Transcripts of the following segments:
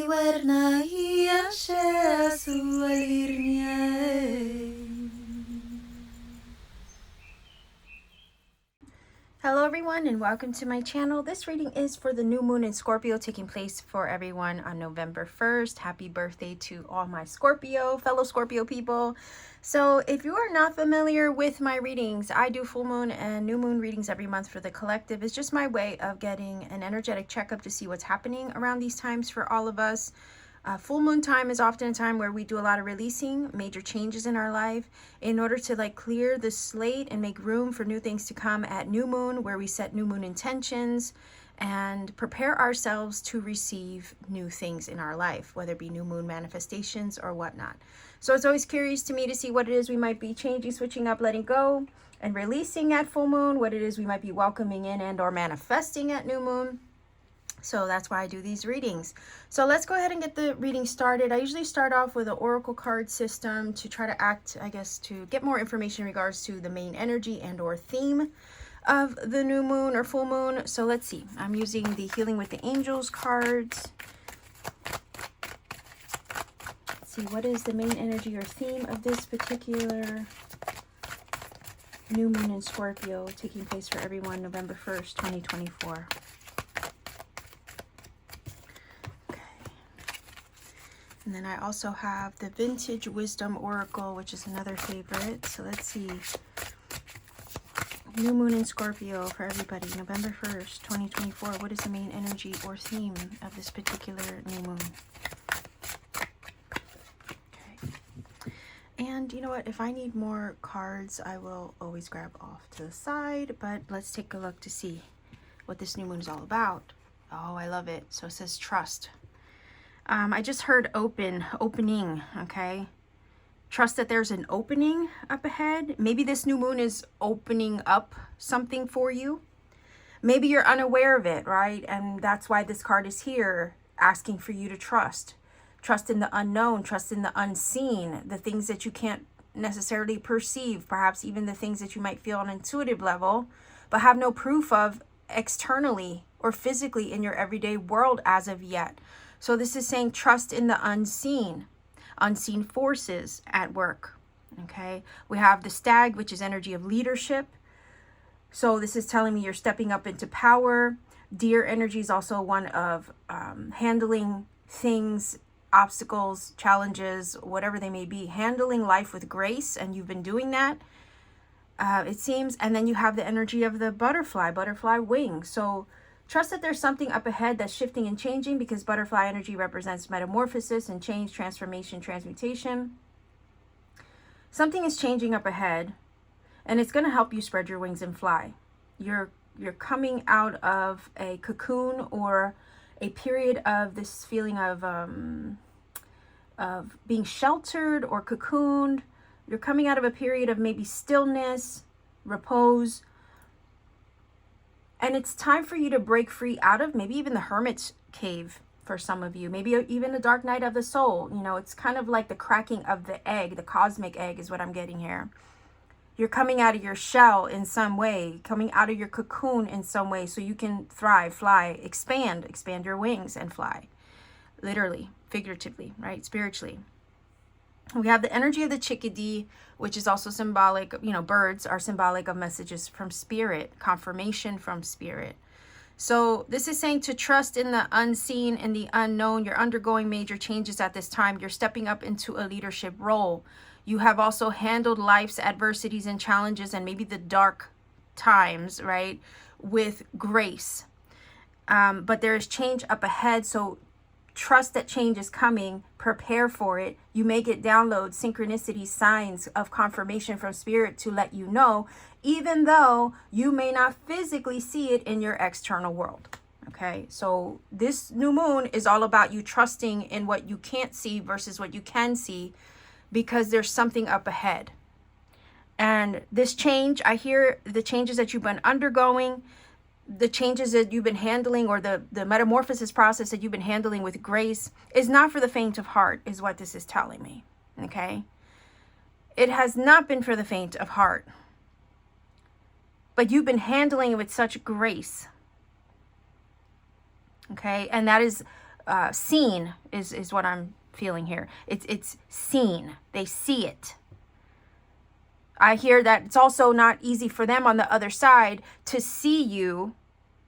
warna ia siya sualirnya. Hello everyone and welcome to my channel. This reading is for the new moon in Scorpio taking place for everyone on November 1st. Happy birthday to all my fellow Scorpio people. So if you are not familiar with my readings, I do full moon and new moon readings every month for the collective. It's just my way of getting an energetic checkup to see what's happening around these times for all of us. Full moon time is often a time where we do a lot of releasing major changes in our life in order to clear the slate and make room for new things to come at new moon, where we set new moon intentions and prepare ourselves to receive new things in our life, whether it be new moon manifestations or whatnot. So it's always curious to me to see what it is we might be changing, switching up, letting go, and releasing at full moon, what it is we might be welcoming in and or manifesting at new moon. So that's why I do these readings. So let's go ahead and get the reading started. I usually start off with an oracle card system to try to to get more information in regards to the main energy and or theme of the new moon or full moon. So let's see. I'm using the Healing with the Angels cards. Let's see, what is the main energy or theme of this particular new moon in Scorpio taking place for everyone November 1st, 2024. And then I also have the Vintage Wisdom Oracle, which is another favorite. So let's see. New moon in Scorpio for everybody, November 1st, 2024. What is the main energy or theme of this particular new moon? Okay. And you know what? If I need more cards, I will always grab off to the side. But let's take a look to see what this new moon is all about. Oh, I love it. So it says trust. I just heard opening, okay? Trust that there's an opening up ahead. Maybe this new moon is opening up something for you. Maybe you're unaware of it, right? And that's why this card is here, asking for you to trust. Trust in the unknown, trust in the unseen, the things that you can't necessarily perceive, perhaps even the things that you might feel on an intuitive level, but have no proof of externally or physically in your everyday world as of yet. So this is saying trust in the unseen forces at work, okay? We have the Stag, which is energy of leadership. So this is telling me you're stepping up into power. Deer energy is also one of handling things, obstacles, challenges, whatever they may be, handling life with grace, and you've been doing that, it seems. And then you have the energy of the butterfly wing. So trust that there's something up ahead that's shifting and changing, because butterfly energy represents metamorphosis and change, transformation, transmutation. Something is changing up ahead, and it's going to help you spread your wings and fly. You're coming out of a cocoon or a period of this feeling of being sheltered or cocooned. You're coming out of a period of maybe stillness, repose. And it's time for you to break free out of maybe even the hermit's cave for some of you. Maybe even the dark night of the soul. You know, it's kind of like the cracking of the egg. The cosmic egg is what I'm getting here. You're coming out of your shell in some way. Coming out of your cocoon in some way, so you can thrive, fly, expand your wings and fly. Literally, figuratively, right? Spiritually. We have the energy of the chickadee, which is also symbolic. You know, birds are symbolic of messages from spirit, confirmation from spirit. So this is saying to trust in the unseen and the unknown. You're undergoing major changes at this time. You're stepping up into a leadership role. You have also handled life's adversities and challenges and maybe the dark times, right, with grace. But there is change up ahead. So trust that change is coming. Prepare for it. You may get downloads, synchronicities, signs of confirmation from spirit to let you know, even though you may not physically see it in your external world. Okay, so this new moon is all about you trusting in what you can't see versus what you can see, because there's something up ahead. And this change, I hear the changes that you've been undergoing, the changes that you've been handling, or the metamorphosis process that you've been handling with grace, is not for the faint of heart, is what this is telling me. Okay, it has not been for the faint of heart, but you've been handling it with such grace. Okay, and that is seen is what I'm feeling here. It's seen. They see it. I hear that it's also not easy for them on the other side to see you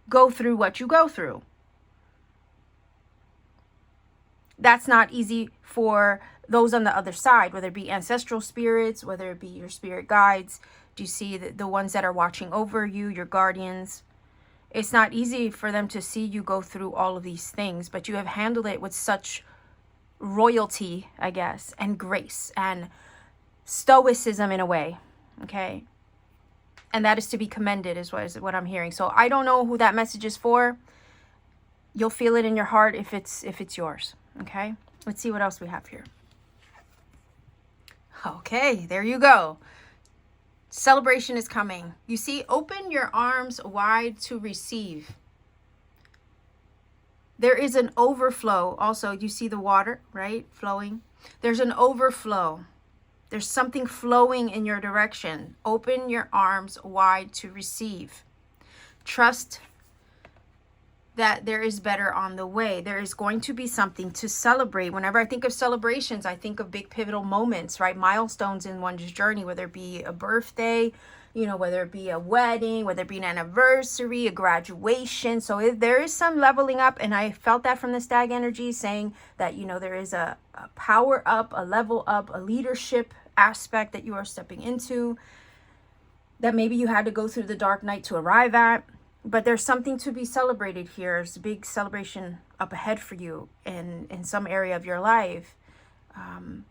go through what you go through. That's not easy for those on the other side, whether it be ancestral spirits, whether it be your spirit guides. Do you see the ones that are watching over you, your guardians? It's not easy for them to see you go through all of these things, but you have handled it with such royalty, I guess, and grace and stoicism in a way. Okay. And that is to be commended is what I'm hearing. So I don't know who that message is for. You'll feel it in your heart if it's yours. Okay. Let's see what else we have here. Okay, there you go. Celebration is coming. You see, open your arms wide to receive. There is an overflow. Also, you see the water, right? Flowing. There's an overflow. There's something flowing in your direction. Open your arms wide to receive. Trust that there is better on the way. There is going to be something to celebrate. Whenever I think of celebrations, I think of big pivotal moments, right? Milestones in one's journey, whether it be a birthday, you know, whether it be a wedding, whether it be an anniversary, a graduation. So if there is some leveling up, and I felt that from the stag energy saying that, you know, there is a power up, a level up, a leadership aspect that you are stepping into that maybe you had to go through the dark night to arrive at. But there's something to be celebrated here. There's a big celebration up ahead for you in some area of your life. And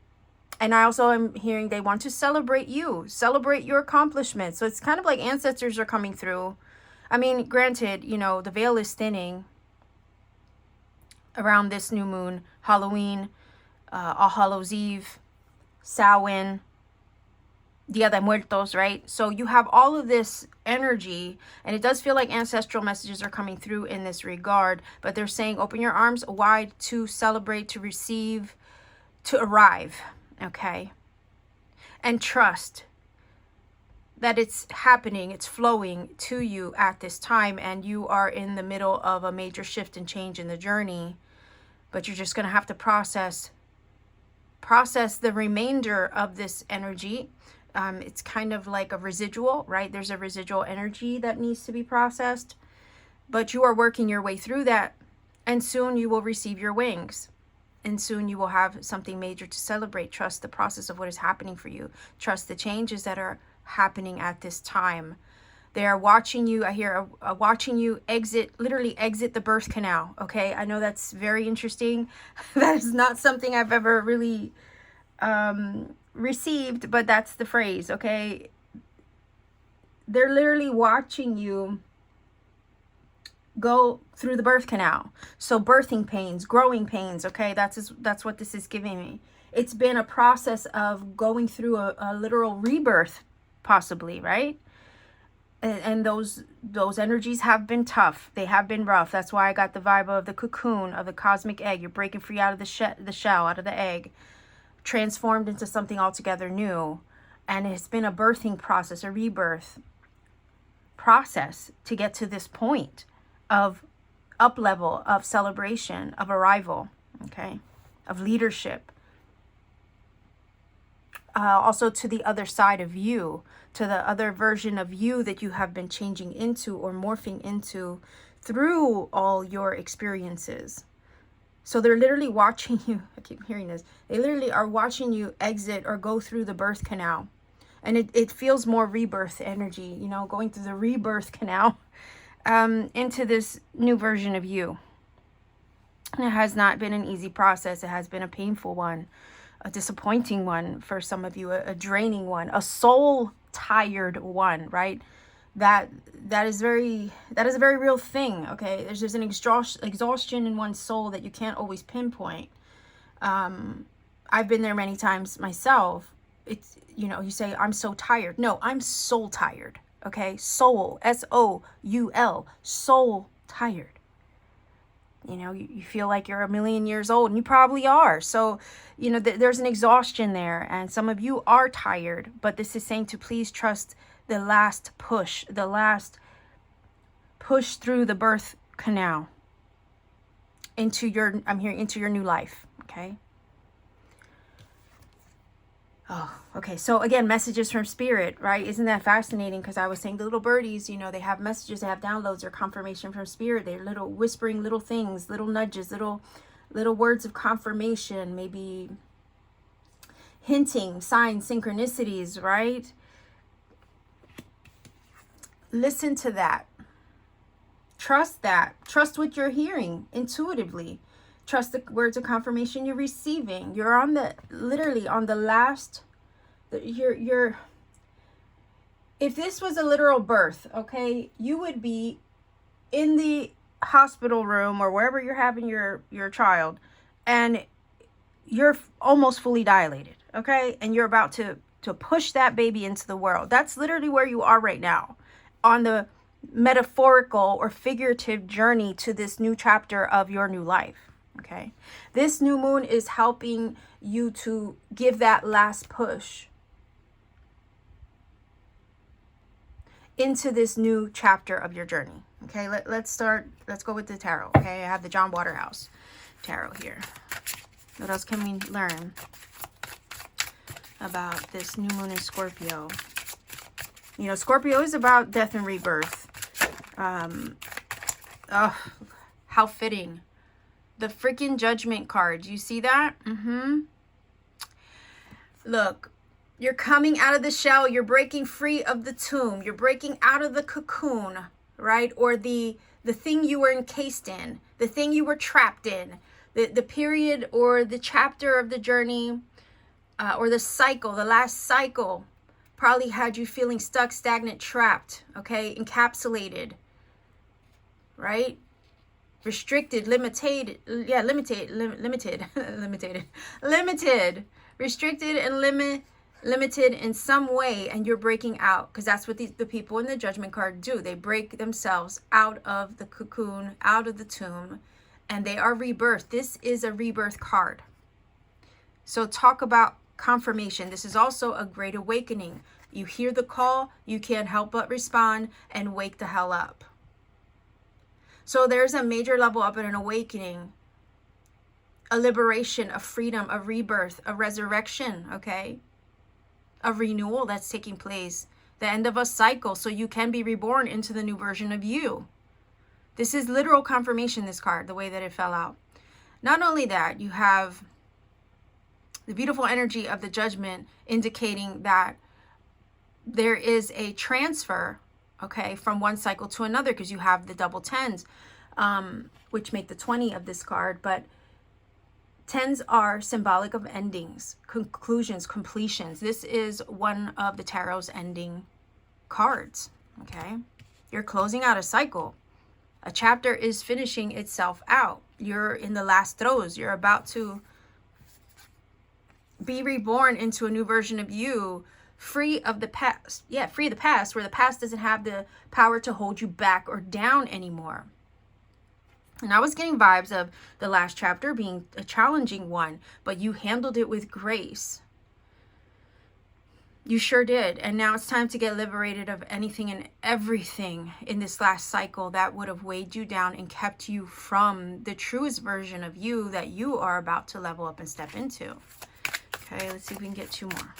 I also am hearing they want to celebrate you, celebrate your accomplishments. So it's kind of like ancestors are coming through. I mean, granted, you know, the veil is thinning around this new moon, Halloween, All Hallows Eve, Samhain, Dia de Muertos, right? So you have all of this energy, and it does feel like ancestral messages are coming through in this regard, but they're saying open your arms wide to celebrate, to receive, to arrive, okay? And trust that it's happening, it's flowing to you at this time, and you are in the middle of a major shift and change in the journey, but you're just going to have to process the remainder of this energy. It's kind of like a residual, right? There's a residual energy that needs to be processed, but you are working your way through that, and soon you will receive your wings, and soon you will have something major to celebrate. Trust the process of what is happening for you. Trust the changes that are happening at this time. They are watching you. I hear watching you literally exit the birth canal. Okay. I know that's very interesting. That is not something I've ever really, received, but that's the phrase. Okay. They're literally watching you go through the birth canal. So birthing pains, growing pains. Okay. That's what this is giving me. It's been a process of going through a literal rebirth, possibly, right? And those energies have been tough. They have been rough. That's why I got the vibe of the cocoon, of the cosmic egg. You're breaking free out of the shell, out of the egg, transformed into something altogether new. And it's been a birthing process, a rebirth process to get to this point of up level, of celebration, of arrival, okay, of leadership. Also to the other side of you, to the other version of you that you have been changing into or morphing into through all your experiences. So they're literally watching you. I keep hearing this. They literally are watching you exit or go through the birth canal. And it feels more rebirth energy, you know, going through the rebirth canal into this new version of you. And it has not been an easy process. It has been a painful one, a disappointing one for some of you, a draining one, a soul tired one, right? That is a very real thing. Okay, there's an exhaustion in one's soul that you can't always pinpoint. I've been there many times myself. It's, you know, you say I'm so tired. No, I'm soul tired. Okay, soul, S-O-U-L, soul tired. You know, you feel like you're a million years old, and you probably are. So, you know, there's an exhaustion there, and some of you are tired, but this is saying to please trust the last push through the birth canal into your, I'm hearing into your new life, okay? Oh, okay. So again, messages from spirit, right? Isn't that fascinating? Because I was saying the little birdies, you know, they have messages, they have downloads or confirmation from spirit. They're little whispering little things, little nudges, little words of confirmation, maybe hinting, signs, synchronicities, right? Listen to that. Trust that. Trust what you're hearing intuitively. Trust the words of confirmation you're receiving. You're on the, literally on the last, you're, if this was a literal birth, okay, you would be in the hospital room or wherever you're having your child, and you're almost fully dilated, okay? And you're about to push that baby into the world. That's literally where you are right now, on the metaphorical or figurative journey to this new chapter of your new life, okay? This new moon is helping you to give that last push into this new chapter of your journey, okay? Let's go with the tarot, okay? I have the John Waterhouse tarot here. What else can we learn about this new moon in Scorpio? You know, Scorpio is about death and rebirth. Oh, how fitting. The freaking Judgment card. You see that? Look, you're coming out of the shell. You're breaking free of the tomb. You're breaking out of the cocoon, right? Or the thing you were encased in, the thing you were trapped in, the period or the chapter of the journey, or the cycle, the last cycle probably had you feeling stuck, stagnant, trapped, okay? Encapsulated, right? Restricted, limited, restricted and limited in some way, and you're breaking out, because that's what the people in the Judgment card do. They break themselves out of the cocoon, out of the tomb, and they are rebirth. This is a rebirth card. So talk about confirmation. This is also a great awakening. You hear the call, you can't help but respond and wake the hell up. So there's a major level up in an awakening, a liberation, a freedom, a rebirth, a resurrection, okay? A renewal that's taking place, the end of a cycle, so you can be reborn into the new version of you. This is literal confirmation, this card, the way that it fell out. Not only that, you have the beautiful energy of the Judgment indicating that there is a transfer, okay, from one cycle to another, because you have the double tens, which make the 20 of this card. But tens are symbolic of endings, conclusions, completions. This is one of the tarot's ending cards, okay? You're closing out a cycle. A chapter is finishing itself out. You're in the last throes. You're about to be reborn into a new version of you, free of the past. Yeah, free of the past, where the past doesn't have the power to hold you back or down anymore. And I was getting vibes of the last chapter being a challenging one, but you handled it with grace. You sure did. And now it's time to get liberated of anything and everything in this last cycle that would have weighed you down and kept you from the truest version of you that you are about to level up and step into. Okay, let's see if we can get two more.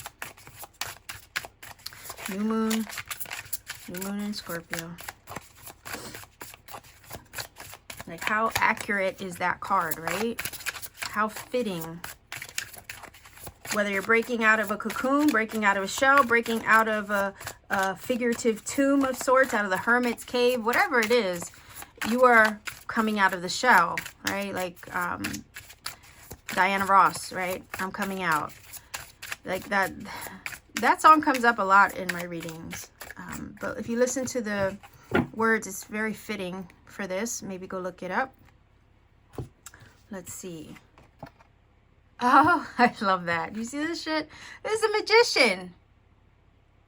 New moon in Scorpio. Like, how accurate is that card, right? How fitting. Whether you're breaking out of a cocoon, breaking out of a shell, breaking out of a figurative tomb of sorts, out of the hermit's cave, whatever it is, you are coming out of the shell, right? Like Diana Ross, right? I'm coming out. Like that song comes up a lot in my readings. But if you listen to the words, it's very fitting for this. Maybe go look it up. Let's see. Oh, I love that. You see this shit? This is a magician.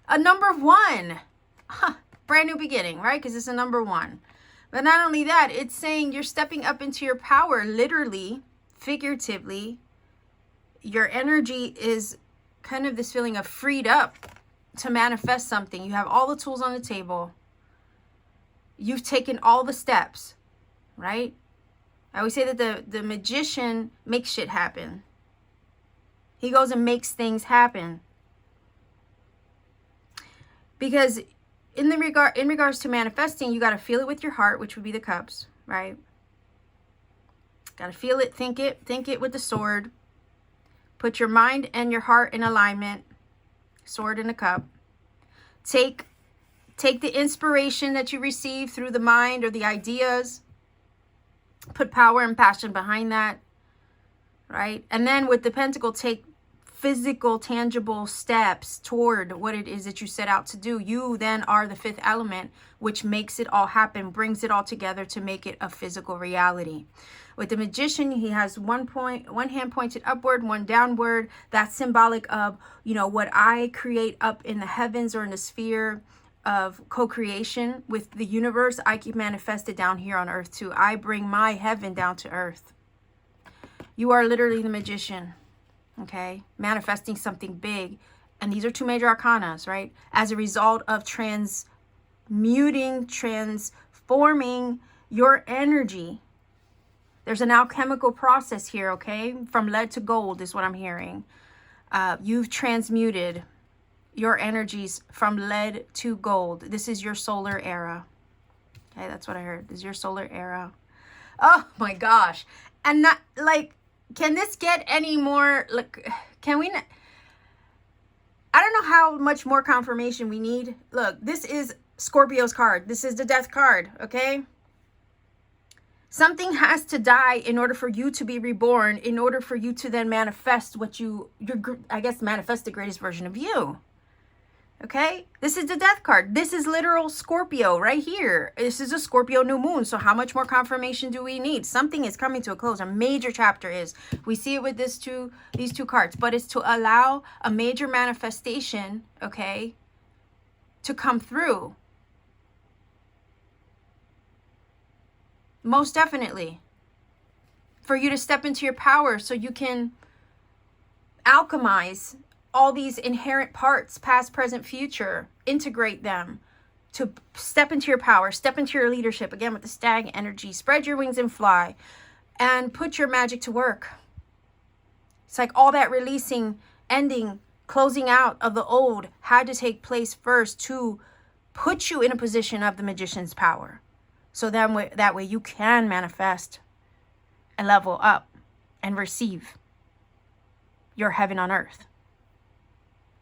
A number one. Huh. Brand new beginning, right? Because it's a number one. But not only that, it's saying you're stepping up into your power, literally, figuratively. Your energy is kind of this feeling of freed up to manifest something. You have all the tools on the table. You've taken all the steps, right? I always say that the magician makes shit happen. He goes and makes things happen. Because in regards to manifesting, you got to feel it with your heart, which would be the cups, right? Got to feel it, think it with the sword. Put your mind and your heart in alignment. Sword in a cup. Take the inspiration that you receive through the mind or the ideas. Put power and passion behind that, right? And then with the pentacle, take physical, tangible steps toward what it is that you set out to do. You then are the fifth element, which makes it all happen, brings it all together to make it a physical reality. With the magician, he has one hand pointed upward, one downward. That's symbolic of, you know, what I create up in the heavens or in the sphere of co-creation with the universe. I keep manifested down here on earth too. I bring my heaven down to earth. You are literally the magician. Okay, manifesting something big. And these are two major arcanas, right? As a result of transforming your energy. There's an alchemical process here, okay? From lead to gold is what I'm hearing. You've transmuted your energies from lead to gold. This is your solar era. Okay, that's what I heard. This is your solar era. Oh my gosh. And not like, can this get any more, look, can we not, I don't know how much more confirmation we need. Look, this is Scorpio's card. This is the death card, okay? Something has to die in order for you to be reborn, in order for you to then manifest what I guess, manifest the greatest version of you. Okay, this is the death card. This is literal Scorpio right here. This is a Scorpio new moon. So how much more confirmation do we need? Something is coming to a close. A major chapter is. We see it with these two cards, but it's to allow a major manifestation, okay, to come through. Most definitely. For you to step into your power so you can alchemize all these inherent parts, past, present, future, integrate them to step into your power, step into your leadership, again with the stag energy, spread your wings and fly, and put your magic to work. It's like all that releasing, ending, closing out of the old had to take place first to put you in a position of the magician's power. So that way you can manifest and level up and receive your heaven on earth.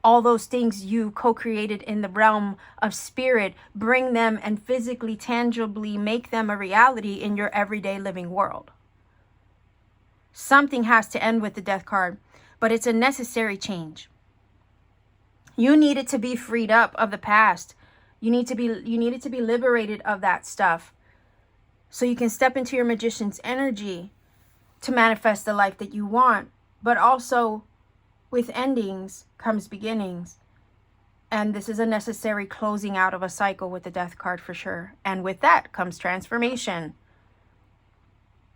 All those things you co-created in the realm of spirit, bring them and physically, tangibly make them a reality in your everyday living world. Something has to end with the death card, but it's a necessary change. You needed to be freed up of the past. You needed to be liberated of that stuff so you can step into your magician's energy to manifest the life that you want, but also with endings comes beginnings. And this is a necessary closing out of a cycle with the death card for sure. And with that comes transformation.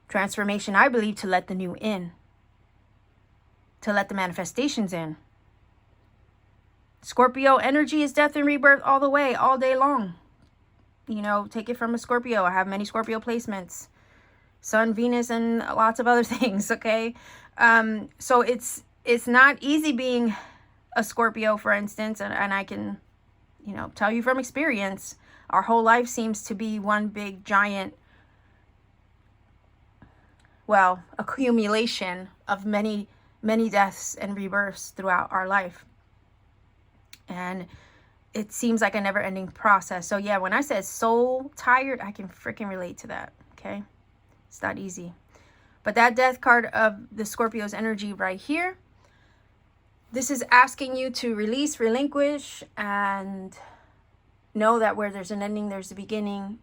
Transformation, I believe, to let the new in. To let the manifestations in. Scorpio energy is death and rebirth all the way, all day long. You know, take it from a Scorpio. I have many Scorpio placements. Sun, Venus, and lots of other things, okay? So it's not easy being a Scorpio, for instance, and I can, you know, tell you from experience, our whole life seems to be one big giant, well, accumulation of many, many deaths and rebirths throughout our life. And it seems like a never-ending process. So yeah, when I said soul tired, I can freaking relate to that, okay? It's not easy. But that death card of the Scorpio's energy right here, this is asking you to release, relinquish, and know that where there's an ending, there's a beginning.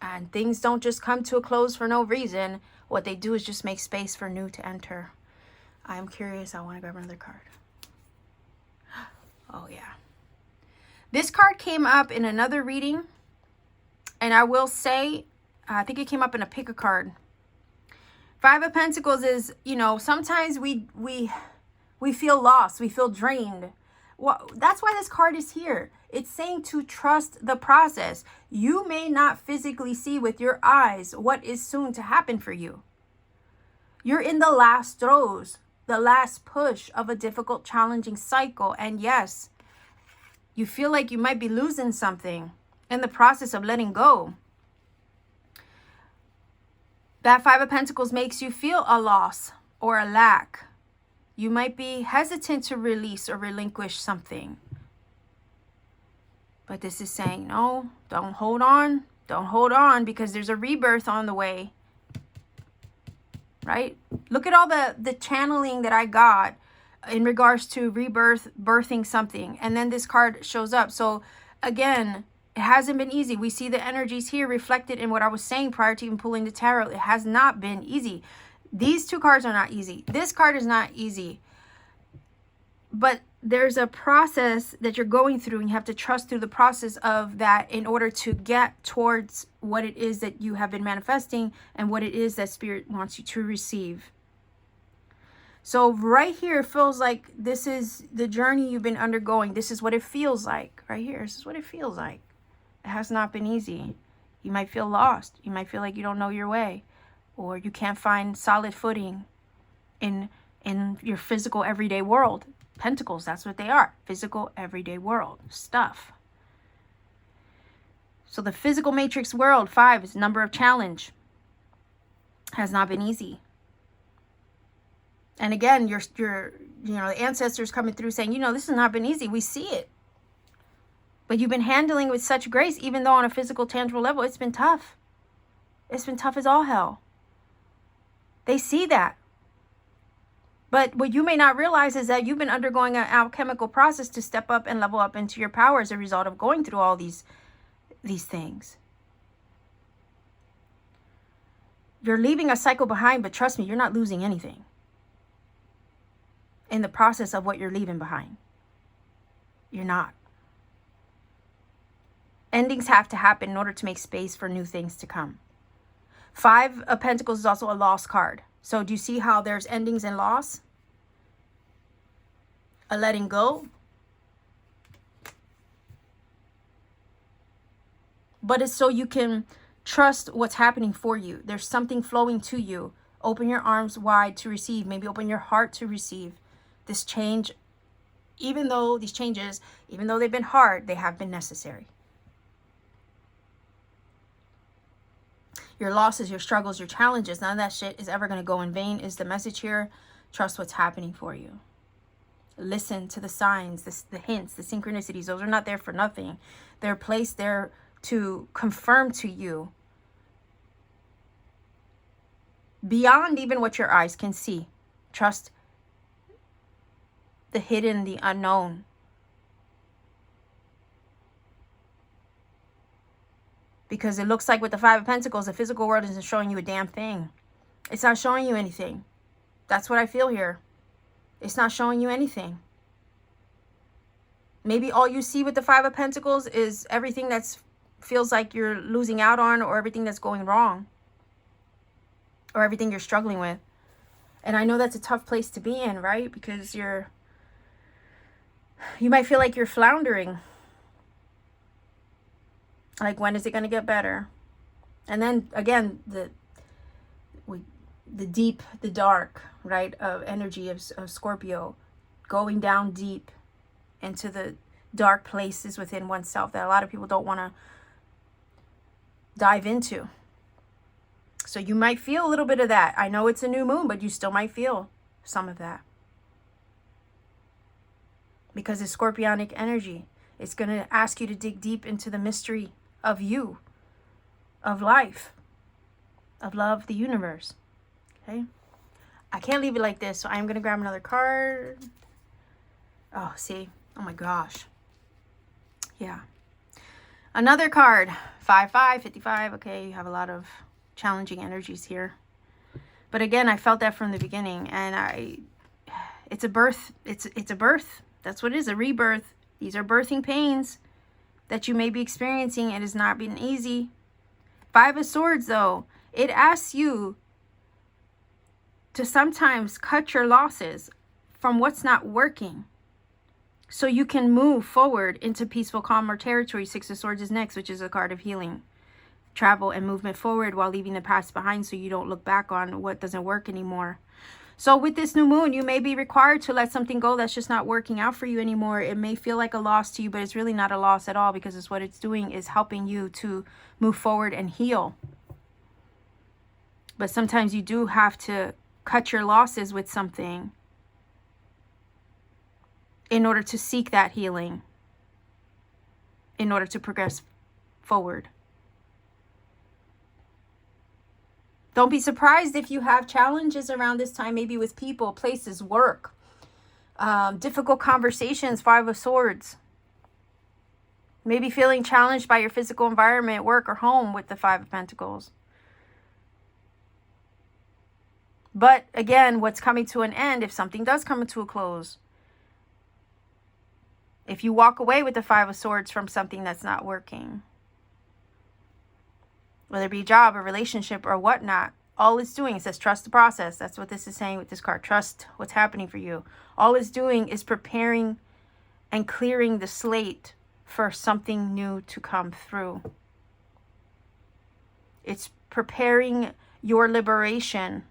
And things don't just come to a close for no reason. What they do is just make space for new to enter. I'm curious. I want to grab another card. Oh, yeah. This card came up in another reading. And I will say, I think it came up in a pick a card. Five of Pentacles is, you know, sometimes we feel lost. We feel drained. Well, that's why this card is here. It's saying to trust the process. You may not physically see with your eyes what is soon to happen for you. You're in the last throes, the last push of a difficult, challenging cycle. And yes, you feel like you might be losing something in the process of letting go. That Five of Pentacles makes you feel a loss or a lack. You might be hesitant to release or relinquish something. But this is saying, no, don't hold on. Don't hold on, because there's a rebirth on the way. Right? Look at all the channeling that I got in regards to rebirth, birthing something. And then this card shows up. So again, it hasn't been easy. We see the energies here reflected in what I was saying prior to even pulling the tarot. It has not been easy. These two cards are not easy. This card is not easy. But there's a process that you're going through, and you have to trust through the process of that in order to get towards what it is that you have been manifesting and what it is that Spirit wants you to receive. So right here, it feels like this is the journey you've been undergoing. This is what it feels like right here. This is what it feels like. It has not been easy. You might feel lost. You might feel like you don't know your way, or you can't find solid footing in your physical everyday world. Pentacles, that's what they are. Physical everyday world stuff. So the physical matrix world, 5, is number of challenge. Has not been easy. And again, your the ancestors coming through saying, this has not been easy. We see it. But you've been handling with such grace, even though on a physical, tangible level, it's been tough. It's been tough as all hell. They see that. But what you may not realize is that you've been undergoing an alchemical process to step up and level up into your power as a result of going through all these things. You're leaving a cycle behind, but trust me, you're not losing anything in the process of what you're leaving behind. You're not. Endings have to happen in order to make space for new things to come. 5 of Pentacles is also a loss card. So do you see how there's endings and loss? A letting go. But it's so you can trust what's happening for you. There's something flowing to you. Open your arms wide to receive. Maybe open your heart to receive this change. Even though these changes, even though they've been hard, they have been necessary. Your losses, your struggles, your challenges, none of that shit is ever going to go in vain is the message here. Trust what's happening for you. Listen to the signs, the hints, the synchronicities. Those are not there for nothing. They're placed there to confirm to you beyond even what your eyes can see. Trust the hidden, the unknown. Because it looks like with the 5 of Pentacles, the physical world isn't showing you a damn thing. It's not showing you anything. That's what I feel here. It's not showing you anything. Maybe all you see with the 5 of Pentacles is everything that feels like you're losing out on, or everything that's going wrong, or everything you're struggling with. And I know that's a tough place to be in, right? Because you might feel like you're floundering. Like, when is it going to get better? And then again, the deep, the dark, right, of energy of Scorpio, going down deep into the dark places within oneself that a lot of people don't want to dive into. So you might feel a little bit of that. I know it's a new moon, but you still might feel some of that. Because it's scorpionic energy. It's going to ask you to dig deep into the mystery of you, of life, of love, the universe. Okay? I can't leave it like this, so I'm going to grab another card. Oh, see? Oh my gosh. Yeah. Another card. 5-5, 55. Okay, you have a lot of challenging energies here. But again, I felt that from the beginning, and it's a birth. It's a birth. That's what it is, a rebirth. These are birthing pains that you may be experiencing. It has not been easy. 5 of Swords, though, it asks you to sometimes cut your losses from what's not working. So you can move forward into peaceful, calmer territory. Six of Swords is next, which is a card of healing. Travel and movement forward while leaving the past behind, so you don't look back on what doesn't work anymore. So with this new moon, you may be required to let something go that's just not working out for you anymore. It may feel like a loss to you, but it's really not a loss at all, because it's what it's doing is helping you to move forward and heal. But sometimes you do have to cut your losses with something in order to seek that healing, in order to progress forward. Don't be surprised if you have challenges around this time, maybe with people, places, work, difficult conversations, Five of Swords. Maybe feeling challenged by your physical environment, work, or home with the Five of Pentacles. But again, what's coming to an end, if something does come to a close, if you walk away with the Five of Swords from something that's not working, whether it be a job, a relationship, or whatnot, all it's doing, it says trust the process. That's what this is saying with this card. Trust what's happening for you. All it's doing is preparing and clearing the slate for something new to come through. It's preparing your liberation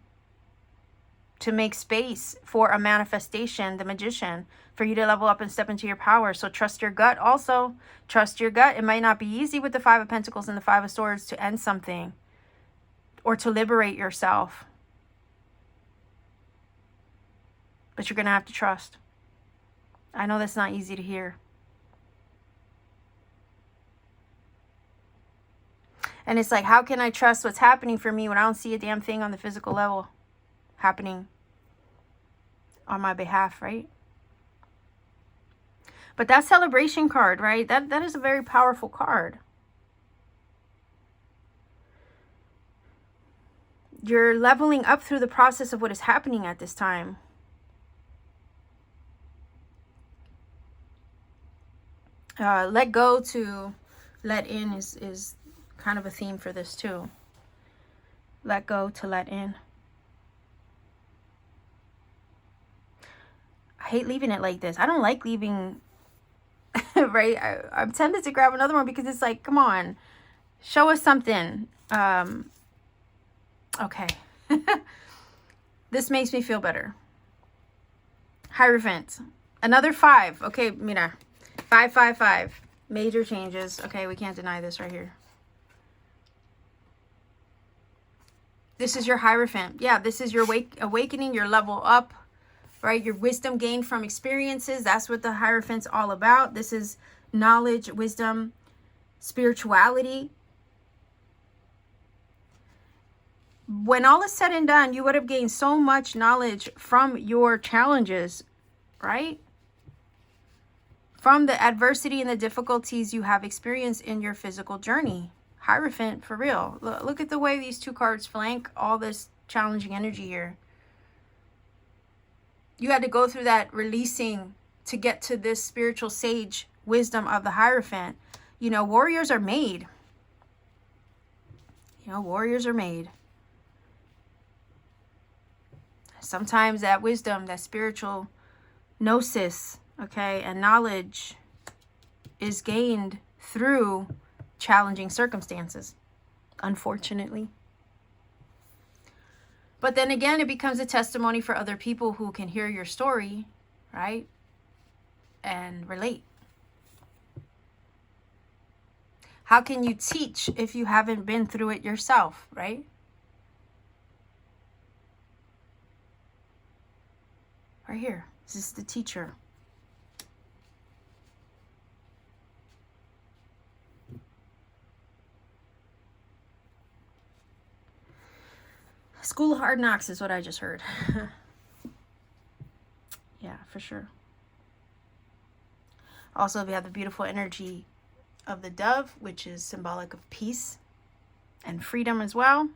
to make space for a manifestation, the Magician, for you to level up and step into your power. So trust your gut also. Trust your gut. It might not be easy with the Five of Pentacles and the Five of Swords to end something or to liberate yourself. But you're going to have to trust. I know that's not easy to hear. And it's like, how can I trust what's happening for me when I don't see a damn thing on the physical level happening on my behalf, right? But that celebration card, right? That is a very powerful card. You're leveling up through the process of what is happening at this time. Let go to let in is kind of a theme for this too. Let go to let in. I hate leaving it like this. I don't like leaving, right? I'm tempted to grab another one because it's like, come on, show us something. Okay. This makes me feel better. Hierophant. Another 5. Okay, mira. 5, 5, 5. Major changes. Okay, we can't deny this right here. This is your Hierophant. Yeah, this is your awakening, your level up, right? Your wisdom gained from experiences. That's what the Hierophant's all about. This is knowledge, wisdom, spirituality. When all is said and done, you would have gained so much knowledge from your challenges, right? From the adversity and the difficulties you have experienced in your physical journey. Hierophant, for real. Look at the way these two cards flank all this challenging energy here. You had to go through that releasing to get to this spiritual sage wisdom of the Hierophant. You know, warriors are made. You know, warriors are made. Sometimes that wisdom, that spiritual gnosis, okay, and knowledge is gained through challenging circumstances, unfortunately. But then again, it becomes a testimony for other people who can hear your story, right, and relate. How can you teach if you haven't been through it yourself, right? Right here. This is the teacher. School of Hard Knocks is what I just heard. Yeah, for sure. Also, we have the beautiful energy of the dove, which is symbolic of peace and freedom as well.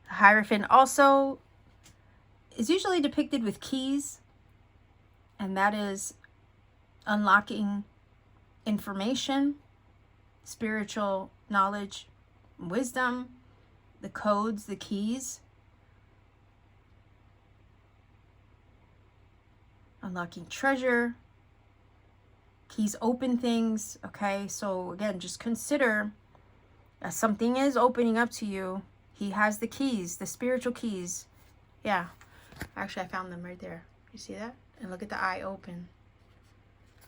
The Hierophant also is usually depicted with keys, and that is unlocking information, spiritual knowledge, wisdom, the codes, the keys. unlocking treasure. Keys open things, okay? So again, just consider as something is opening up to you, he has the keys, the spiritual keys. Yeah, actually I found them right there. You see that? And look at the eye open.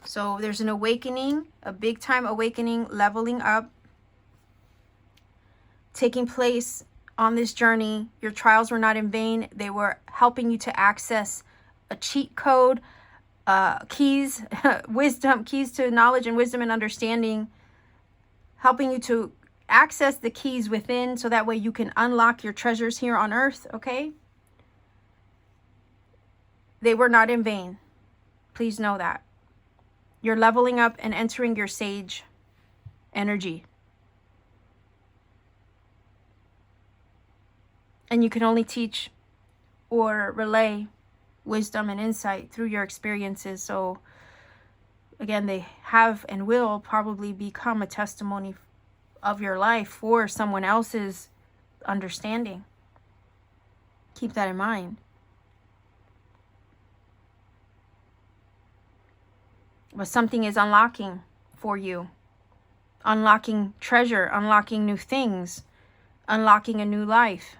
So there's an awakening, a big time awakening, leveling up, taking place on this journey. Your trials were not in vain. They were helping you to access a cheat code, keys, wisdom, keys to knowledge and wisdom and understanding, helping you to access the keys within so that way you can unlock your treasures here on earth, okay? They were not in vain. Please know that. You're leveling up and entering your sage energy. And you can only teach or relay wisdom and insight through your experiences. So again, they have and will probably become a testimony of your life for someone else's understanding. Keep that in mind. But something is unlocking for you. Unlocking treasure, unlocking new things, unlocking a new life.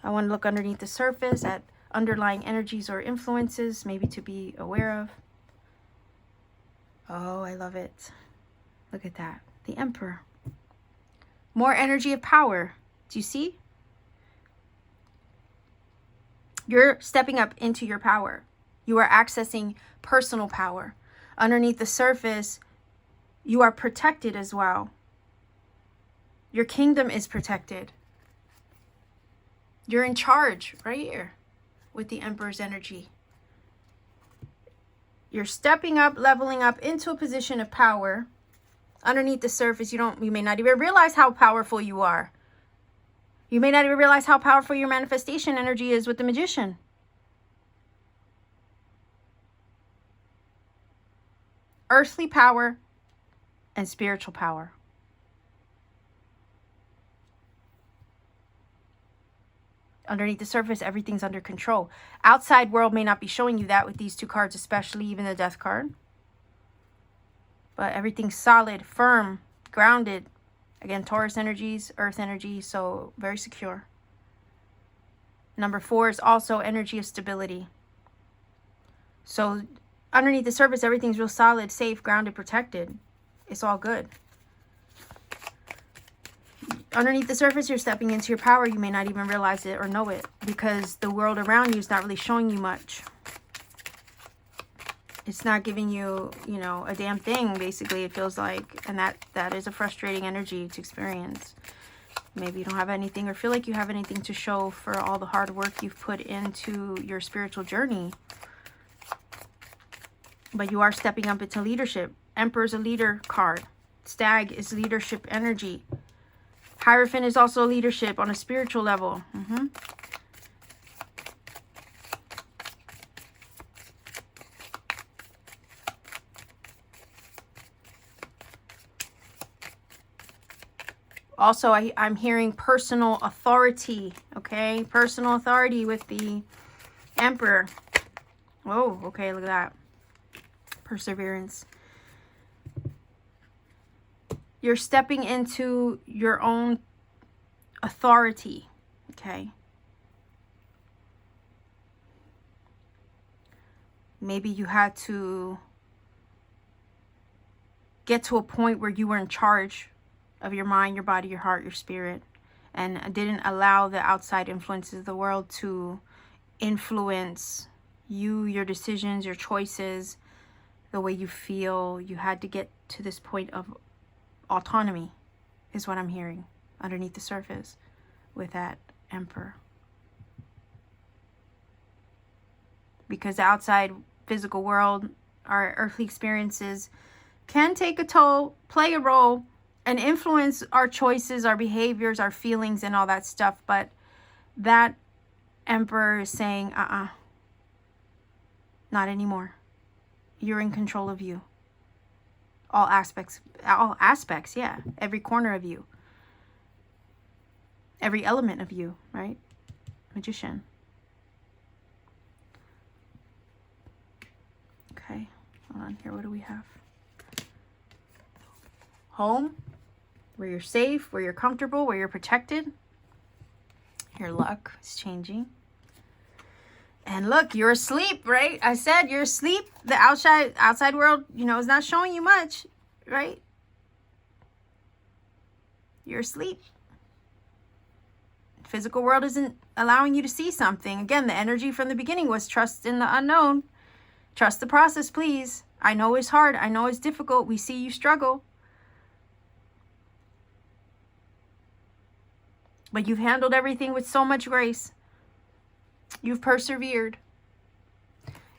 I want to look underneath the surface at underlying energies or influences, maybe to be aware of. Oh, I love it. Look at that. The Emperor. More energy of power. Do you see? You're stepping up into your power. You are accessing personal power. Underneath the surface, you are protected as well. Your kingdom is protected. You're in charge right here with the Emperor's energy. You're stepping up, leveling up into a position of power. Underneath the surface, you may not even realize how powerful you are. You may not even realize how powerful your manifestation energy is with the Magician. Earthly power and spiritual power. Underneath the surface, everything's under control. Outside world may not be showing you that with these two cards, especially even the Death card. But everything's solid, firm, grounded. Again, Taurus energies, Earth energy, so very secure. Number 4 is also energy of stability. So underneath the surface, everything's real solid, safe, grounded, protected. It's all good. Underneath the surface, you're stepping into your power. You may not even realize it or know it because the world around you is not really showing you much. It's not giving you, you know, a damn thing, basically, it feels like. And that is a frustrating energy to experience. Maybe you don't have anything or feel like you have anything to show for all the hard work you've put into your spiritual journey. But you are stepping up into leadership. Emperor is a leader card. Stag is leadership energy. Hierophant is also leadership on a spiritual level. Also, I'm hearing personal authority, okay? Personal authority with the Emperor. Oh, okay, look at that. Perseverance. You're stepping into your own authority, okay? Maybe you had to get to a point where you were in charge of your mind, your body, your heart, your spirit, and didn't allow the outside influences of the world to influence you, your decisions, your choices, the way you feel. You had to get to this point of autonomy, is what I'm hearing underneath the surface with that Emperor. Because the outside physical world, our earthly experiences, can take a toll, play a role, and influence our choices, our behaviors, our feelings, and all that stuff. But that Emperor is saying, not anymore. You're in control of you. All aspects, yeah. Every corner of you. Every element of you, right? Magician. Okay, hold on here. What do we have? Home, where you're safe, where you're comfortable, where you're protected. Your luck is changing. And look, you're asleep, right? I said you're asleep. The outside world, you know, is not showing you much, right? You're asleep. Physical world isn't allowing you to see something. Again, the energy from the beginning was trust in the unknown. Trust the process, please. I know it's hard. I know it's difficult. We see you struggle. But you've handled everything with so much grace. You've persevered.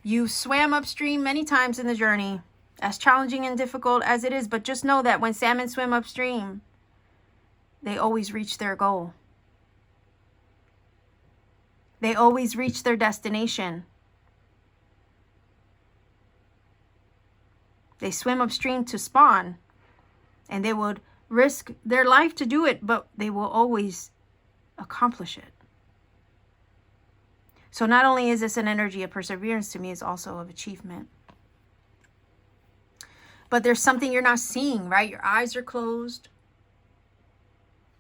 You swam upstream many times in the journey, as challenging and difficult as it is. But just know that when salmon swim upstream, they always reach their goal. They always reach their destination. They swim upstream to spawn, and they would risk their life to do it, but they will always accomplish it. So not only is this an energy of perseverance to me, it's also of achievement. But there's something you're not seeing, right? Your eyes are closed.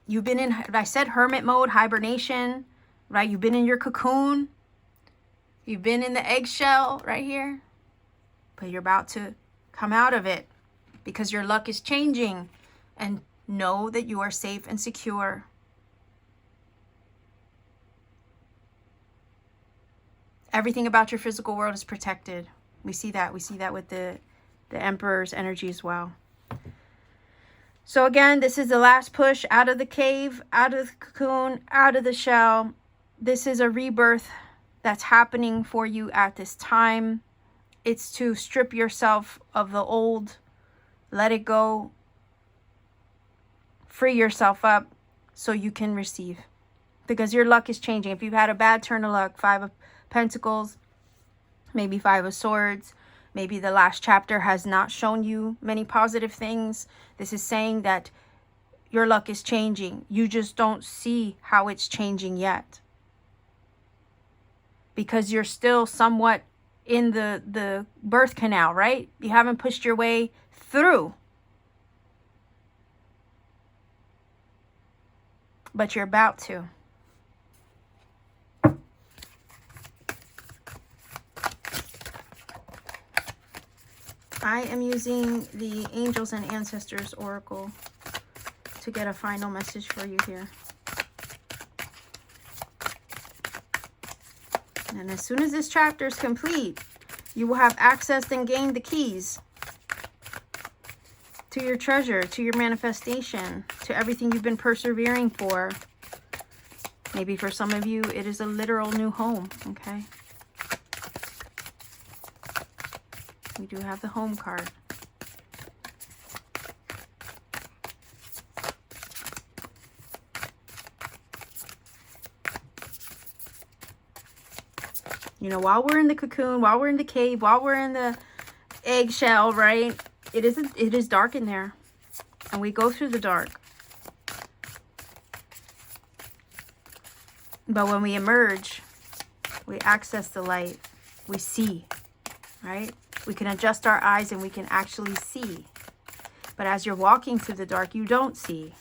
You've been in, I said, hermit mode, hibernation, right? You've been in your cocoon. You've been in the eggshell right here. But you're about to come out of it because your luck is changing. And know that you are safe and secure. Everything about your physical world is protected. We see that. We see that with the Emperor's energy as well. So again, this is the last push out of the cave, out of the cocoon, out of the shell. This is a rebirth that's happening for you at this time. It's to strip yourself of the old, let it go, free yourself up so you can receive. Because your luck is changing. If you've had a bad turn of luck, 5 of Pentacles, maybe 5 of Swords, maybe the last chapter has not shown you many positive things. This is saying that your luck is changing. You just don't see how it's changing yet. Because you're still somewhat in the birth canal, right? You haven't pushed your way through. But you're about to. I am using the Angels and Ancestors Oracle to get a final message for you here. And as soon as this chapter is complete, you will have accessed and gained the keys to your treasure, to your manifestation, to everything you've been persevering for. Maybe for some of you, it is a literal new home, okay? We do have the home card. You know, while we're in the cocoon, while we're in the cave, while we're in the eggshell, right? It is dark in there. And we go through the dark. But when we emerge, we access the light. We see, right? We can adjust our eyes and we can actually see. But as you're walking through the dark, you don't see.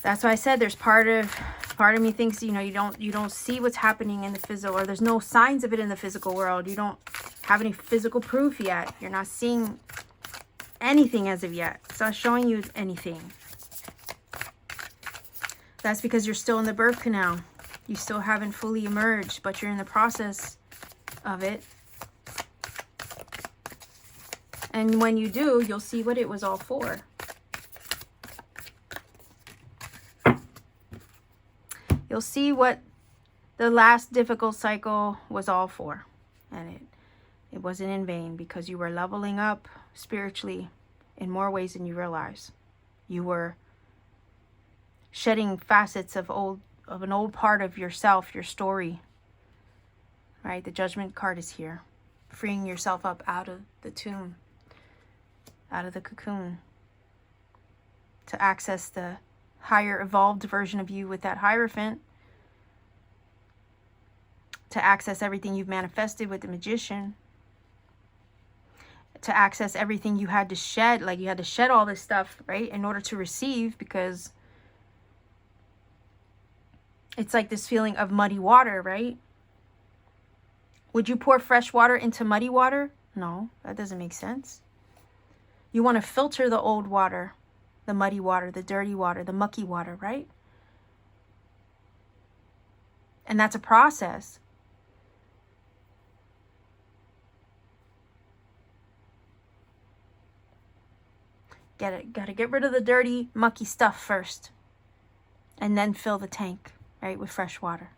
That's why I said there's part of me thinks, you know, you don't see what's happening in the physical, or there's no signs of it in the physical world. You don't have any physical proof yet. You're not seeing anything as of yet. It's not showing you anything. That's because you're still in the birth canal. You still haven't fully emerged, but you're in the process of it. And when you do, you'll see what it was all for. You'll see what the last difficult cycle was all for. And it wasn't in vain, because you were leveling up spiritually in more ways than you realize. You were shedding facets of an old part of yourself, your story. Right? The Judgment card is here. Freeing yourself up out of the tomb, out of the cocoon, to access the higher evolved version of you with that Hierophant, to access everything you've manifested with the Magician. To access everything you had to shed. Like you had to shed all this stuff, right? In order to receive, because it's like this feeling of muddy water, right? Would you pour fresh water into muddy water? No, that doesn't make sense. You want to filter the old water, the muddy water, the dirty water, the mucky water, right? And that's a process. Gotta get rid of the dirty, mucky stuff first. And then fill the tank, right, with fresh water.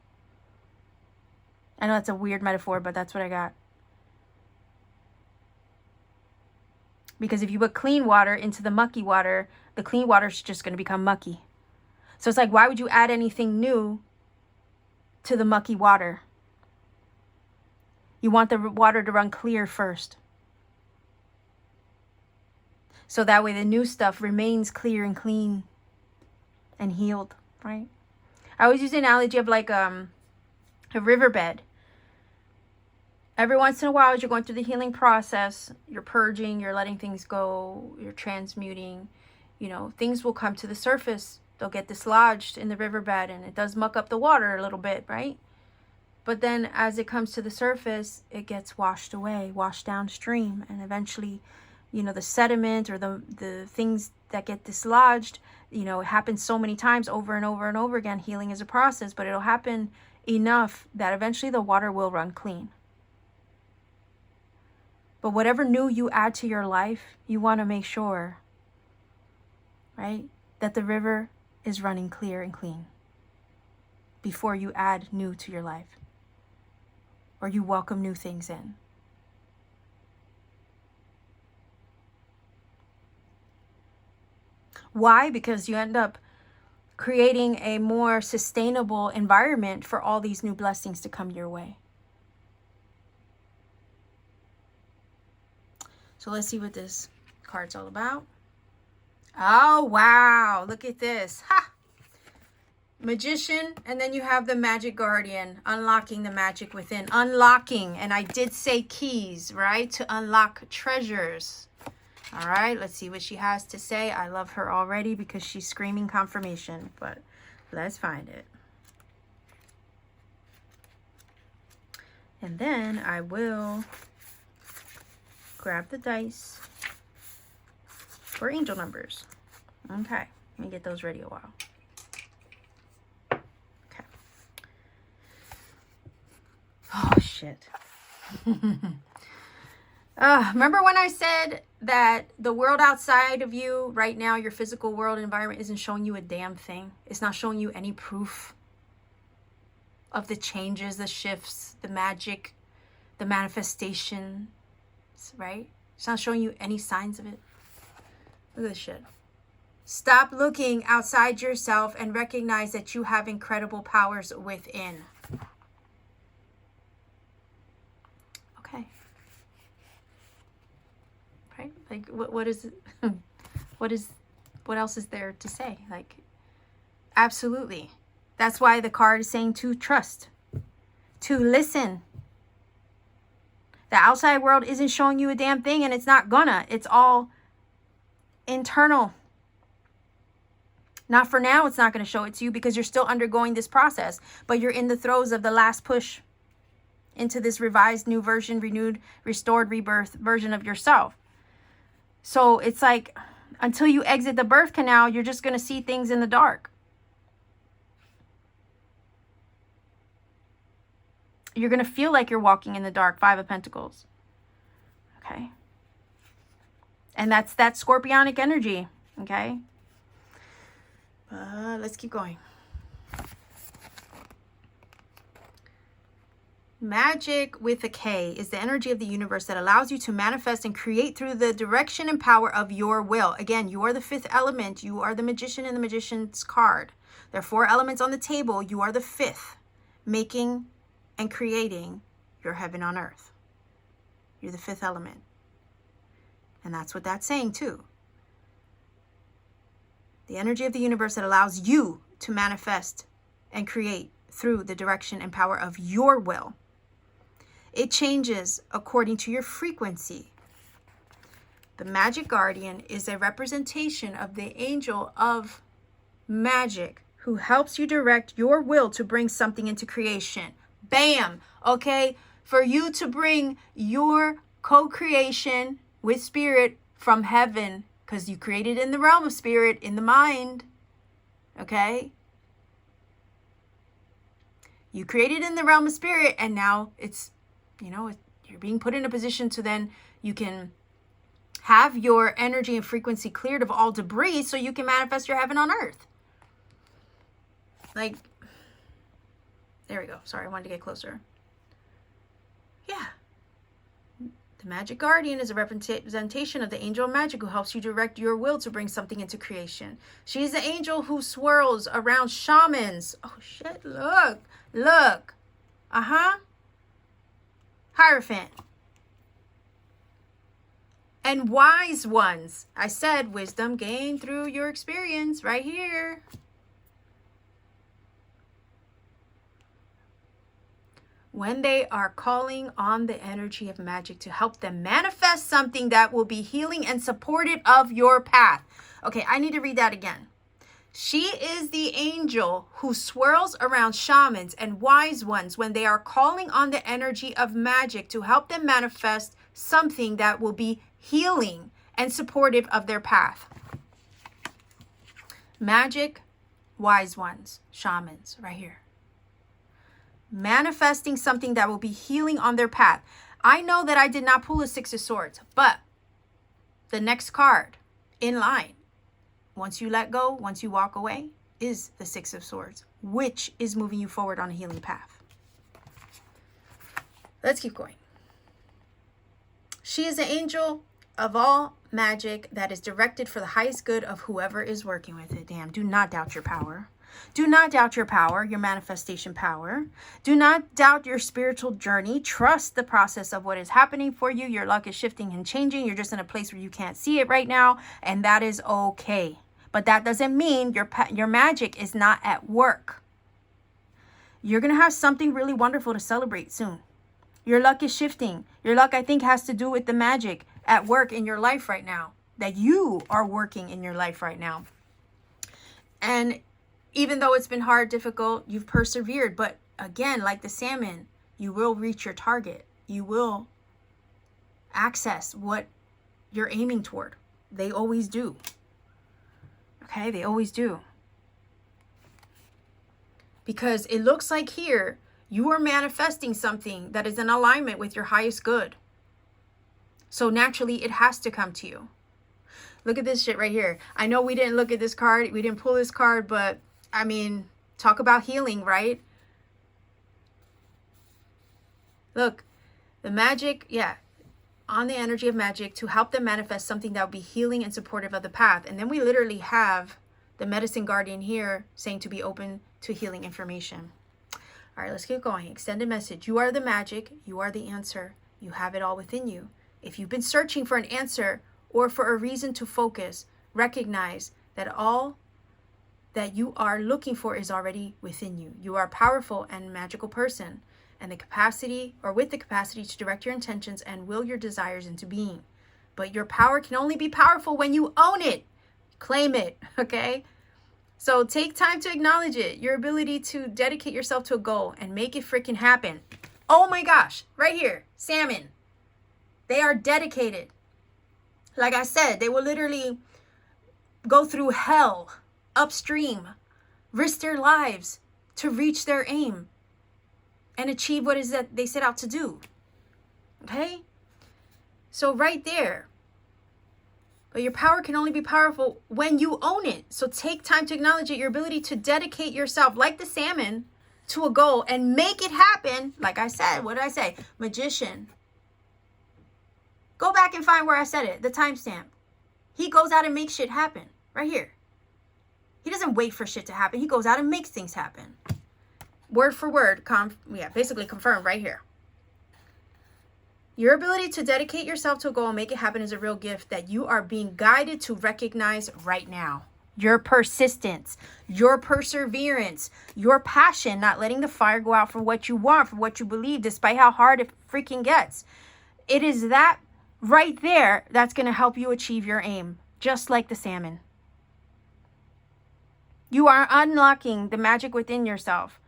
I know that's a weird metaphor, but that's what I got. Because if you put clean water into the mucky water, the clean water is just going to become mucky. So it's like, why would you add anything new to the mucky water? You want the water to run clear first. So that way the new stuff remains clear and clean and healed, right? I always use the analogy of like a riverbed. Every once in a while, as you're going through the healing process, you're purging, you're letting things go, you're transmuting, you know, things will come to the surface. They'll get dislodged in the riverbed, and it does muck up the water a little bit, right? But then as it comes to the surface, it gets washed away, washed downstream, and eventually, you know, the sediment or the things that get dislodged, you know, it happens so many times over and over and over again. Healing is a process, but it'll happen enough that eventually the water will run clean. But whatever new you add to your life, you want to make sure, right, that the river is running clear and clean before you add new to your life or you welcome new things in. Why? Because you end up creating a more sustainable environment for all these new blessings to come your way. So let's see what this card's all about. Oh, wow. Look at this. Ha! Magician, and then you have the Magic Guardian, unlocking the magic within. Unlocking, and I did say keys, right? To unlock treasures. All right, let's see what she has to say. I love her already because she's screaming confirmation, but let's find it. And then I will grab the dice for angel numbers. Okay, let me get those ready a while. Okay. Oh, shit. Remember when I said that the world outside of you right now, your physical world environment, isn't showing you a damn thing? It's not showing you any proof of the changes, the shifts, the magic, the manifestation, right? It's not showing you any signs of it. Look at this shit. Stop looking outside yourself and recognize that you have incredible powers within. Okay. Right? Like, what is what else is there to say? Like, absolutely. That's why the card is saying to trust, to listen. The outside world isn't showing you a damn thing, and it's not gonna. It's all internal. Not for now, it's not going to show it to you because you're still undergoing this process, but you're in the throes of the last push into this revised, new version, renewed, restored, rebirth version of yourself. So it's like, until you exit the birth canal, you're just going to see things in the dark. You're going to feel like you're walking in the dark. 5 of Pentacles. Okay. And that's that scorpionic energy. Okay. Let's keep going. Magic with a K is the energy of the universe that allows you to manifest and create through the direction and power of your will. Again, you are the 5th element. You are the magician in the magician's card. There are 4 elements on the table. You are the 5th, making and creating your heaven on earth. You're the 5th element. And that's what that's saying too. The energy of the universe that allows you to manifest and create through the direction and power of your will. It changes according to your frequency. The magic guardian is a representation of the angel of magic who helps you direct your will to bring something into creation. Bam! Okay? For you to bring your co-creation with spirit from heaven, because you created in the realm of spirit, in the mind. Okay? You created in the realm of spirit, and now it's, you're being put in a position to then you can have your energy and frequency cleared of all debris so you can manifest your heaven on earth. Like, there we go. Sorry, I wanted to get closer. Yeah. The magic guardian is a representation of the angel of magic who helps you direct your will to bring something into creation. She is the angel who swirls around shamans. Oh, shit. Look. Hierophant. And wise ones. I said wisdom gained through your experience right here. When they are calling on the energy of magic to help them manifest something that will be healing and supportive of your path. Okay, I need to read that again. She is the angel who swirls around shamans and wise ones when they are calling on the energy of magic to help them manifest something that will be healing and supportive of their path. Magic, wise ones, shamans, right here. Manifesting something that will be healing on their path. I know that I did not pull a Six of Swords, but the next card in line, once you let go, once you walk away, is the Six of Swords, which is moving you forward on a healing path. Let's keep going. She is the angel of all magic that is directed for the highest good of whoever is working with it. Damn, do not doubt your power. Do not doubt your power, your manifestation power. Do not doubt your spiritual journey. Trust the process of what is happening for you. Your luck is shifting and changing. You're just in a place where you can't see it right now, and that is okay. But that doesn't mean your magic is not at work. You're going to have something really wonderful to celebrate soon. Your luck is shifting. Your luck, I think, has to do with the magic at work in your life right now, that you are working in your life right now. And even though it's been hard, difficult, you've persevered. But again, like the salmon, you will reach your target. You will access what you're aiming toward. They always do. Okay, they always do. Because it looks like here, you are manifesting something that is in alignment with your highest good. So naturally, it has to come to you. Look at this shit right here. I know we didn't look at this card. We didn't pull this card, but I mean, talk about healing, right? Look, the magic, yeah, on the energy of magic to help them manifest something that will be healing and supportive of the path. And then we literally have the medicine guardian here saying to be open to healing information. All right, let's keep going. Extended message. You are the magic. You are the answer. You have it all within you. If you've been searching for an answer or for a reason to focus, recognize that all that you are looking for is already within you. You are a powerful and magical person, and with the capacity to direct your intentions and will your desires into being. But your power can only be powerful when you own it. Claim it, okay? So take time to acknowledge it. Your ability to dedicate yourself to a goal and make it freaking happen. Oh my gosh, right here, salmon. They are dedicated. Like I said, they will literally go through hell upstream, risk their lives to reach their aim and achieve what is that they set out to do. Okay? So right there. But your power can only be powerful when you own it. So take time to acknowledge it. Your ability to dedicate yourself, like the salmon, to a goal and make it happen. Like I said, what did I say? Magician. Go back and find where I said it, the timestamp. He goes out and makes shit happen. Right here. He doesn't wait for shit to happen. He goes out and makes things happen. Word for word, basically confirmed right here. Your ability to dedicate yourself to a goal and make it happen is a real gift that you are being guided to recognize right now. Your persistence, your perseverance, your passion, not letting the fire go out for what you want, for what you believe, despite how hard it freaking gets. It is that right there that's going to help you achieve your aim, just like the salmon. You are unlocking the magic within yourself.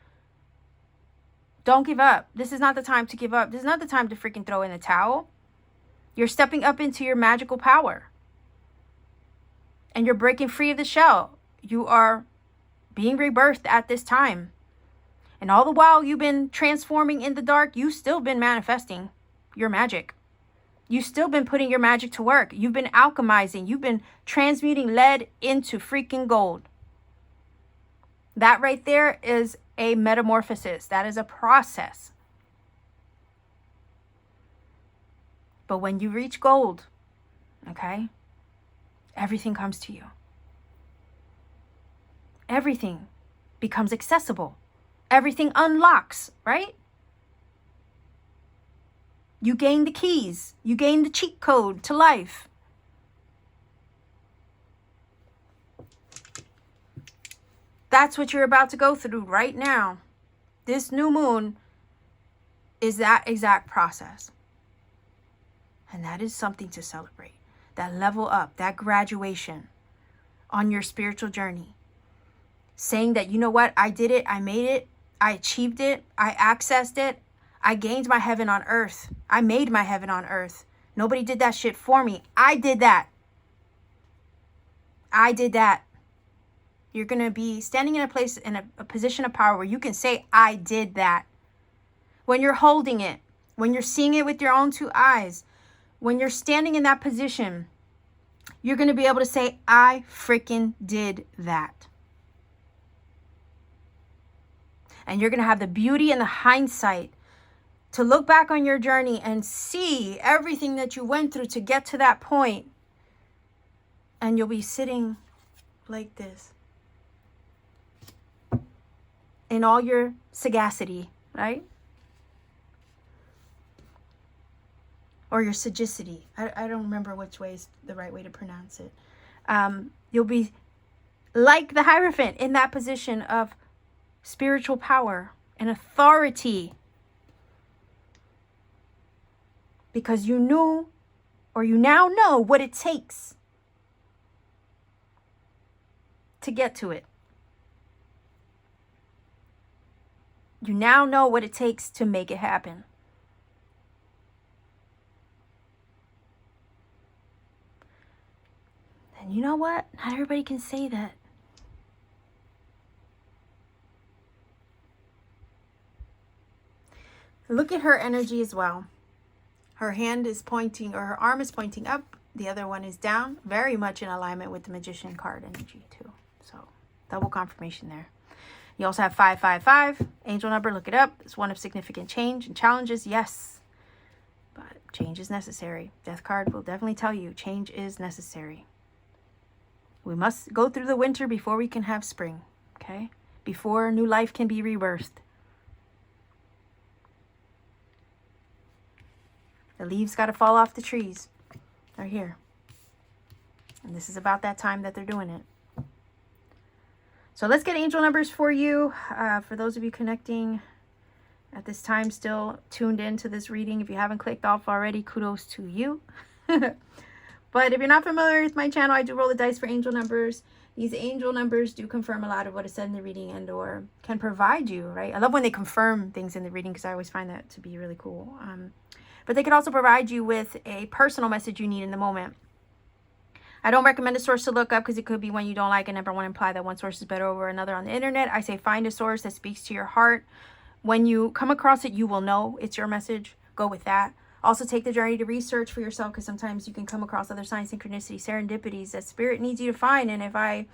Don't give up. This is not the time to give up. This is not the time to freaking throw in the towel. You're stepping up into your magical power. And you're breaking free of the shell. You are being rebirthed at this time. And all the while you've been transforming in the dark, you've still been manifesting your magic. You've still been putting your magic to work. You've been alchemizing. You've been transmuting lead into freaking gold. That right there is a metamorphosis. That is a process. But when you reach gold, okay, everything comes to you. Everything becomes accessible. Everything unlocks, right? You gain the keys. You gain the cheat code to life. That's what you're about to go through right now. This new moon is that exact process. And that is something to celebrate. That level up, that graduation on your spiritual journey. Saying that, you know what, I did it, I made it, I achieved it, I accessed it, I gained my heaven on earth. I made my heaven on earth. Nobody did that shit for me. I did that. I did that. You're going to be standing in a place, in a position of power where you can say, I did that. When you're holding it, when you're seeing it with your own two eyes, when you're standing in that position, you're going to be able to say, I freaking did that. And you're going to have the beauty and the hindsight to look back on your journey and see everything that you went through to get to that point. And you'll be sitting like this in all your sagacity, right? Or your sagacity. I don't remember which way is the right way to pronounce it. You'll be like the Hierophant in that position of spiritual power and authority. Because you knew, or you now know what it takes to get to it. You now know what it takes to make it happen. And you know what? Not everybody can say that. Look at her energy as well. Her hand is pointing, or her arm is pointing up. The other one is down. Very much in alignment with the Magician card energy too. So double confirmation there. You also have 555. Angel number, look it up. It's one of significant change and challenges. Yes. But change is necessary. Death card will definitely tell you change is necessary. We must go through the winter before we can have spring. Okay? Before new life can be rebirthed. The leaves got to fall off the trees. They're here. And this is about that time that they're doing it. So let's get angel numbers for you. For those of you connecting at this time, still tuned into this reading. If you haven't clicked off already, kudos to you. But if you're not familiar with my channel, I do roll the dice for angel numbers. These angel numbers do confirm a lot of what is said in the reading and or can provide you, right? I love when they confirm things in the reading because I always find that to be really cool. But they could also provide you with a personal message you need in the moment. I don't recommend a source to look up because it could be one you don't like and never want to imply that one source is better over another on the internet. I say find a source that speaks to your heart. When you come across it, you will know it's your message. Go with that. Also take the journey to research for yourself because sometimes you can come across other signs, synchronicity, serendipities that spirit needs you to find. And if I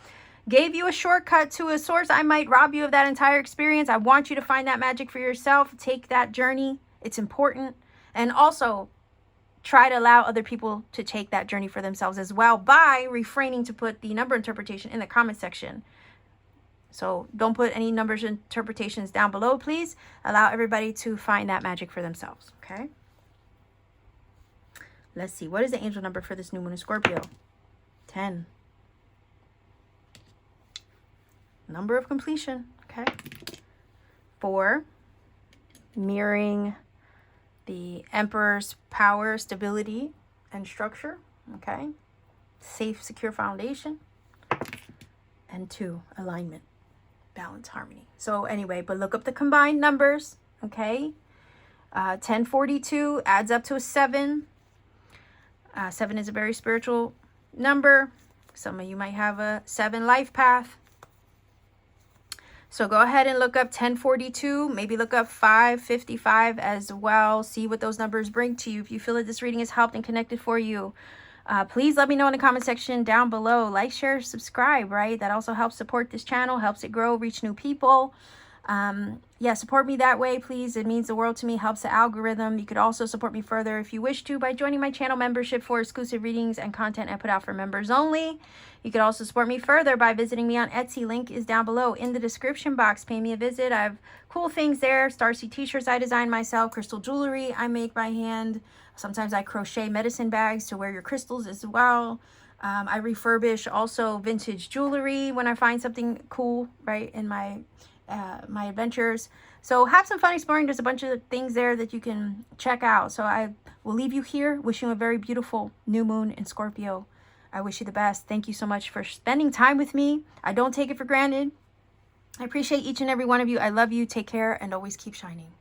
gave you a shortcut to a source, I might rob you of that entire experience. I want you to find that magic for yourself. Take that journey. It's important. And also try to allow other people to take that journey for themselves as well by refraining to put the number interpretation in the comment section. So don't put any numbers interpretations down below, please. Allow everybody to find that magic for themselves, okay? Let's see. What is the angel number for this new moon in Scorpio? 10. Number of completion, okay? 4. Mirroring The Emperor's power, stability, and structure. Okay. Safe, secure foundation. And 2, alignment, balance, harmony. So anyway, but look up the combined numbers. Okay. 1042 adds up to a 7. 7 is a very spiritual number. Some of you might have a 7 life path. So go ahead and look up 1042. Maybe look up 555 as well. See what those numbers bring to you. If you feel that this reading has helped and connected for you, please let me know in the comment section down below. Like, share, subscribe, right? That also helps support this channel, helps it grow, reach new people. Yeah, support me that way, please. It means the world to me, helps the algorithm. You could also support me further if you wish to by joining my channel membership for exclusive readings and content I put out for members only. You could also support me further by visiting me on Etsy. Link is down below in the description box. Pay me a visit. I have cool things there. Starseed t-shirts I designed myself, crystal jewelry I make by hand. Sometimes I crochet medicine bags to wear your crystals as well. I refurbish also vintage jewelry when I find something cool, right, in my adventures. So have some fun exploring. There's a bunch of things there that you can check out. So I will leave you here, wishing you a very beautiful new moon in Scorpio. I wish you the best. Thank you so much for spending time with me. I don't take it for granted. I appreciate each and every one of you. I love you. Take care and always keep shining.